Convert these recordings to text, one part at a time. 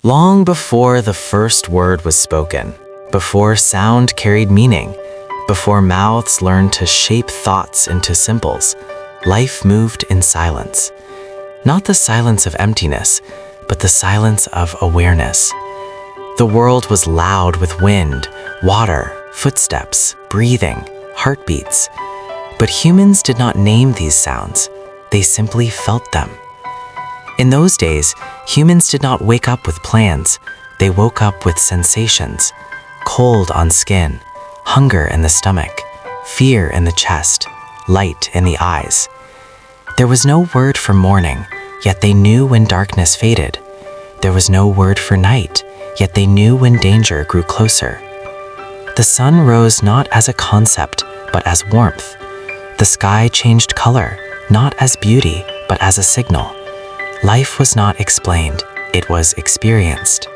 Long before the first word was spoken, before sound carried meaning, before mouths learned to shape thoughts into symbols, life moved in silence. Not the silence of emptiness, but the silence of awareness. The world was loud with wind, water, footsteps, breathing, heartbeats. But humans did not name these sounds. They simply felt them. In those days, humans did not wake up with plans. They woke up with sensations. Cold on skin, hunger in the stomach, fear in the chest, light in the eyes. There was no word for morning, yet they knew when darkness faded. There was no word for night, yet they knew when danger grew closer. The sun rose not as a concept, but as warmth. The sky changed color, not as beauty, but as a signal. Life was not explained, it was experienced.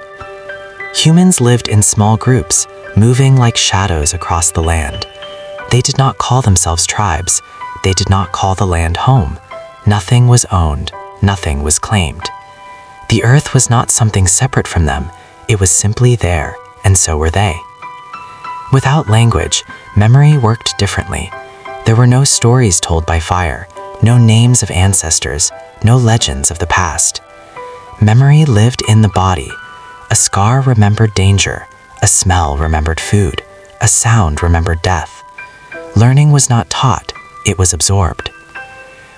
Humans lived in small groups, moving like shadows across the land. They did not call themselves tribes. They did not call the land home. Nothing was owned, nothing was claimed. The earth was not something separate from them. It was simply there, and so were they. Without language, memory worked differently. There were no stories told by fire, no names of ancestors, no legends of the past. Memory lived in the body. A scar remembered danger, a smell remembered food, a sound remembered death. Learning was not taught, it was absorbed.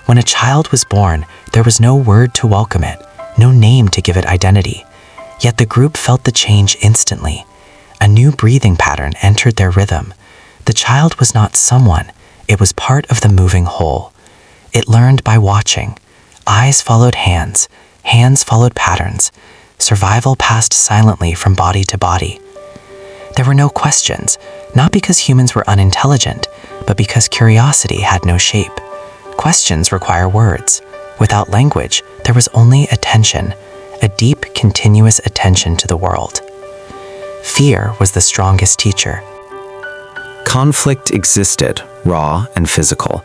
When a child was born, there was no word to welcome it, no name to give it identity. Yet the group felt the change instantly. A new breathing pattern entered their rhythm. The child was not someone, it was part of the moving whole. It learned by watching. Eyes followed hands followed patterns. Survival passed silently from body to body. There were no questions, not because humans were unintelligent, but because curiosity had no shape. Questions require words. Without language, there was only attention, a deep, continuous attention to the world. Fear was the strongest teacher. Conflict existed, raw and physical.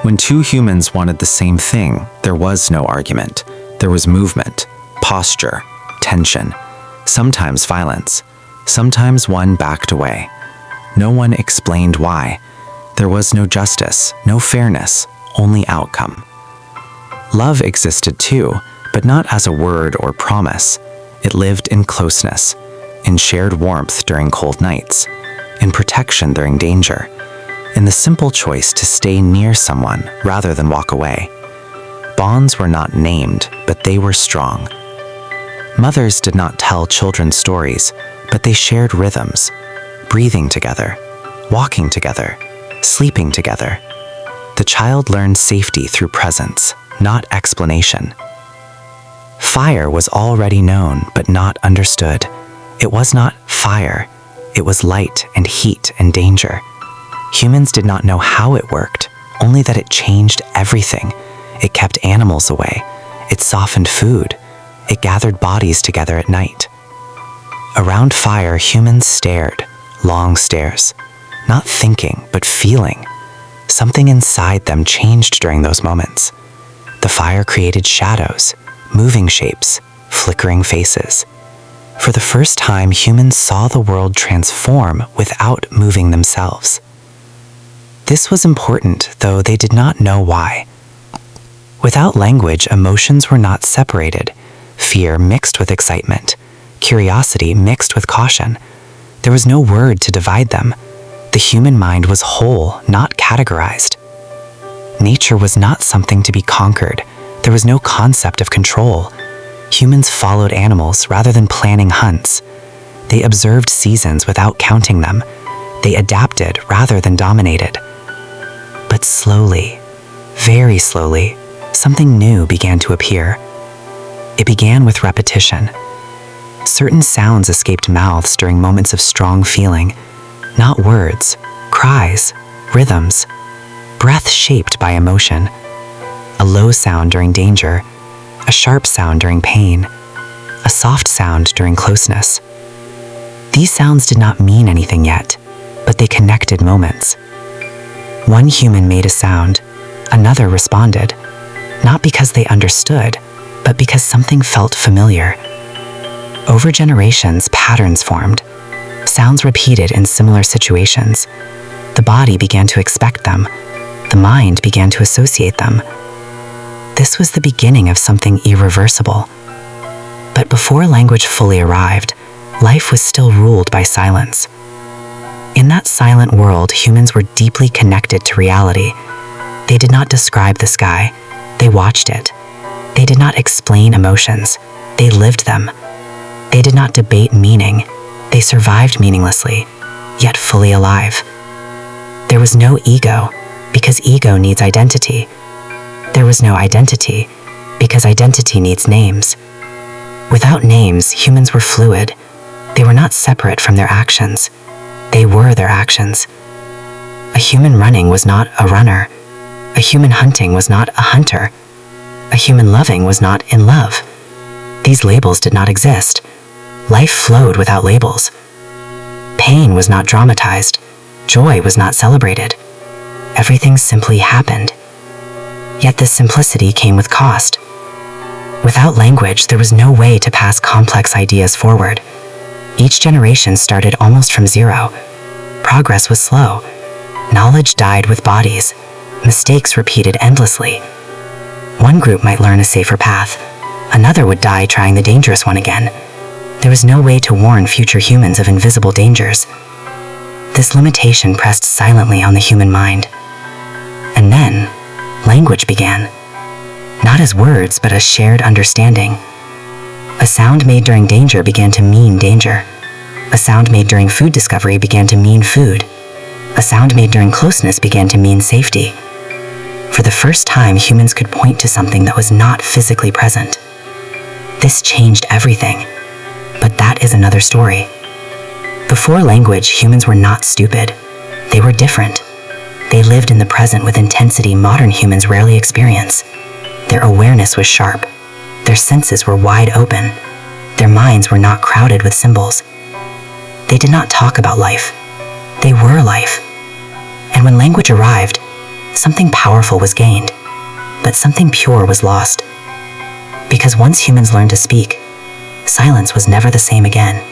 When two humans wanted the same thing, there was no argument. There was movement, posture, tension, sometimes violence. Sometimes one backed away. No one explained why. There was no justice, no fairness, only outcome. Love existed too, but not as a word or promise. It lived in closeness, in shared warmth during cold nights, in protection during danger, in the simple choice to stay near someone rather than walk away. Bonds were not named, but they were strong. Mothers did not tell children stories, but they shared rhythms, breathing together, walking together, sleeping together. The child learned safety through presence, not explanation. Fire was already known, but not understood. It was not fire. It was light and heat and danger. Humans did not know how it worked, only that it changed everything. It kept animals away. It softened food. It gathered bodies together at night. Around fire, humans stared, long stares, not thinking, but feeling. Something inside them changed during those moments. The fire created shadows, moving shapes, flickering faces. For the first time, humans saw the world transform without moving themselves. This was important, though they did not know why. Without language, emotions were not separated. Fear mixed with excitement. Curiosity mixed with caution. There was no word to divide them. The human mind was whole, not categorized. Nature was not something to be conquered. There was no concept of control. Humans followed animals rather than planning hunts. They observed seasons without counting them. They adapted rather than dominated. But slowly, very slowly, something new began to appear. It began with repetition. Certain sounds escaped mouths during moments of strong feeling, not words, cries, rhythms, breath shaped by emotion. A low sound during danger, a sharp sound during pain, a soft sound during closeness. These sounds did not mean anything yet, but they connected moments. One human made a sound, another responded, not because they understood, but because something felt familiar. Over generations, patterns formed. Sounds repeated in similar situations. The body began to expect them. The mind began to associate them. This was the beginning of something irreversible. But before language fully arrived, life was still ruled by silence. In that silent world, humans were deeply connected to reality. They did not describe the sky, they watched it. They did not explain emotions, they lived them. They did not debate meaning, they survived meaninglessly, yet fully alive. There was no ego, because ego needs identity. There was no identity, because identity needs names. Without names, humans were fluid. They were not separate from their actions. They were their actions. A human running was not a runner. A human hunting was not a hunter. A human loving was not in love. These labels did not exist. Life flowed without labels. Pain was not dramatized. Joy was not celebrated. Everything simply happened. Yet this simplicity came with cost. Without language, there was no way to pass complex ideas forward. Each generation started almost from zero. Progress was slow. Knowledge died with bodies. Mistakes repeated endlessly. One group might learn a safer path. Another would die trying the dangerous one again. There was no way to warn future humans of invisible dangers. This limitation pressed silently on the human mind. And then, language began. Not as words, but as shared understanding. A sound made during danger began to mean danger. A sound made during food discovery began to mean food. A sound made during closeness began to mean safety. For the first time, humans could point to something that was not physically present. This changed everything. But that is another story. Before language, humans were not stupid. They were different. They lived in the present with intensity modern humans rarely experience. Their awareness was sharp. Their senses were wide open. Their minds were not crowded with symbols. They did not talk about life. They were life. And when language arrived, something powerful was gained, but something pure was lost. Because once humans learned to speak, silence was never the same again.